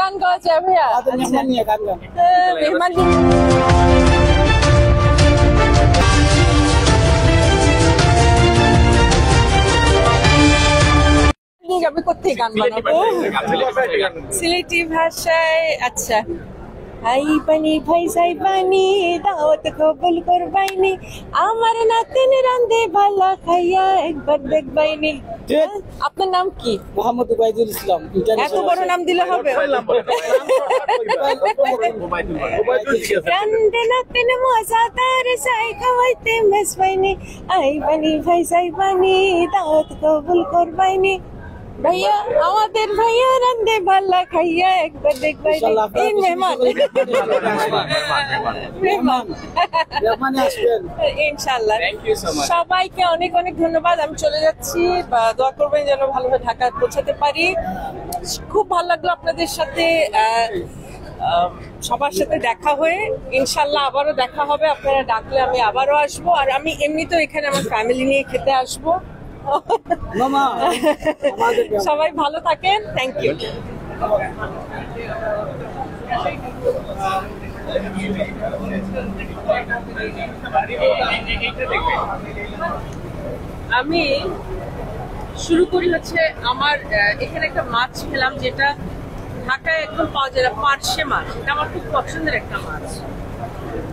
গান গাওয়া যায় ভাইয়া? মেহমান আমি কোথায় গান বানাবো? সিলেটি ভাষায়। আচ্ছা, ভাই বানি ভাই সাই বানি দাওয়াত কবুল করবাইনি, আমার নাতিন রান্দে ভালা খাইয়া একবার দেখবাইনি। আপনার নাম কি? মোহাম্মদ উবাইদুল ইসলাম। এত বড় নাম দিলে হবে? রান্দে নাতিন মজাদার সাই খাওয়াইতে মেসবাইনি, আই বানি ভাই সাই বানি দাওয়াত কবুল করবাইনি, ভাইয়া আমাদের ভাইয়া রান্দে ভালা খাইয়া একবার দেখবাই। ইনশাআল্লাহ। সবাইকে অনেক অনেক ধন্যবাদ। আমি চলে যাচ্ছি, দোয়া করবেন যেন ভালোভাবে ঢাকা পৌঁছাতে পারি। খুব ভালো লাগলো আপনাদের সাথে, সবার সাথে দেখা হয়ে। ইনশাল্লাহ আবারও দেখা হবে, আপনারা ডাকলে আমি আবারও আসবো। আর আমি এমনিতেও এখানে আমার ফ্যামিলি নিয়ে খেতে আসবো। সবাই ভালো থাকেন, থ্যাংক ইউ। আমি শুরু করি হচ্ছে আমার এখানে একটা মাছ খেলাম যেটা ঢাকায় একদম পাওয়া যায় না, পার্শে মাছ। এটা আমার খুব পছন্দের একটা মাছ।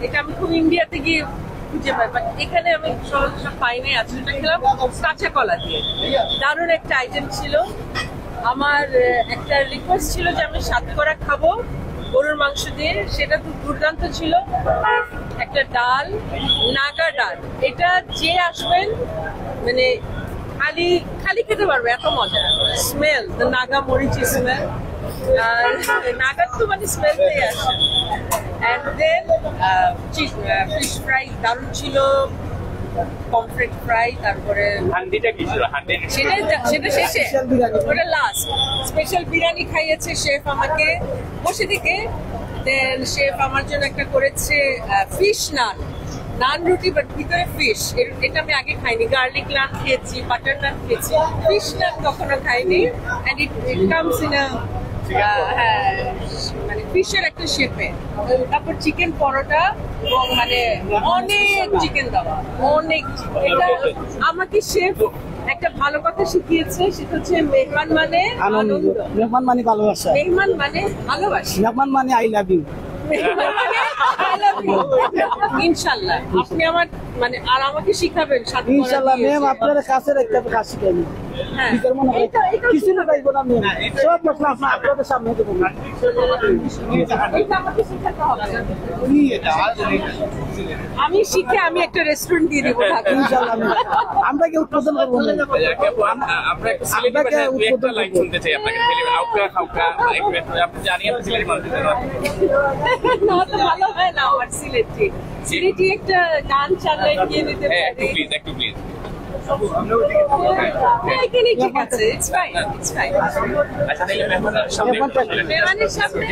এটা আমি খুব ইন্ডিয়াতে গিয়ে খুঁজে পাই, বাট এখানে আমি সহজে পাই নাই। আজকে এটা খেলাম কাঁচা কলা দিয়ে, দারুণ একটা আইটেম ছিল। আমার একটা রিকোয়েস্ট ছিল যে আমি সাতকরা খাবো গরুর মাংস দিয়ে, সেটা খুব দুর্দান্ত ছিল। একটা ডাল, নাগা ডাল, এটা যে আসবেন মানে খালি খালি খেতে পারবে, এত মজা। স্মেল, নাগা মরিচি স্মেল, আর নাগার তো মানে স্মেলটাই আসে। And then fish fry দারুণ ছিল, পমফ্রেট ফ্রাই, তারপরে সেটা শেষে, ওটা লাস্ট। স্পেশাল বিরিয়ানি খাইয়েছে শেফ আমাকে বসে থেকে। দেন শেফ আমার জন্য একটা করেছে ফিশ নান, নান রুটি বাট ভিতরে ফিশ। এটা আমি আগে খাইনি। গার্লিক নান খেয়েছি, বাটার নান খেয়েছি, ফিশ নান কখনো খাইনি। And it comes in a মানে ফিশের একটা শেপে। তারপর চিকেন পরোটা, এবং মানে অনেক চিকেন দেওয়া, অনেক। এটা আমাকে শেফ একটা ভালো কথা শিখিয়েছে, সেটা হচ্ছে মেহমান মানে আনন্দ, মেহমান মানে ভালোবাসা, মেহমান মানে ভালোবাসা, মেহমান মানে আই লাভ ইউ, ইনশাল্লাহ। আপনি আমার মানে আর আমাকে শিখাবেন ইনশাল্লাহ। ম্যাম আপনার কাছে একটা কাজ শিখাইনি, কিছু না পাইব না ম্যাম, সব মশলা আপনাদের সামনে দেবো। আমি শিখে আমি একটা রেস্টুরেন্ট দিয়ে দেবো ইনশাল্লাহ। আমরা কি উৎপাদন করবো? ভালো হয় না আমার সিলেটি। সিলেটি একটা গান চালিয়ে গিয়ে দিতে পারি। ঠিক আছে, ইটস ফাইন, ইটস ফাইন। মেহমানের সামনে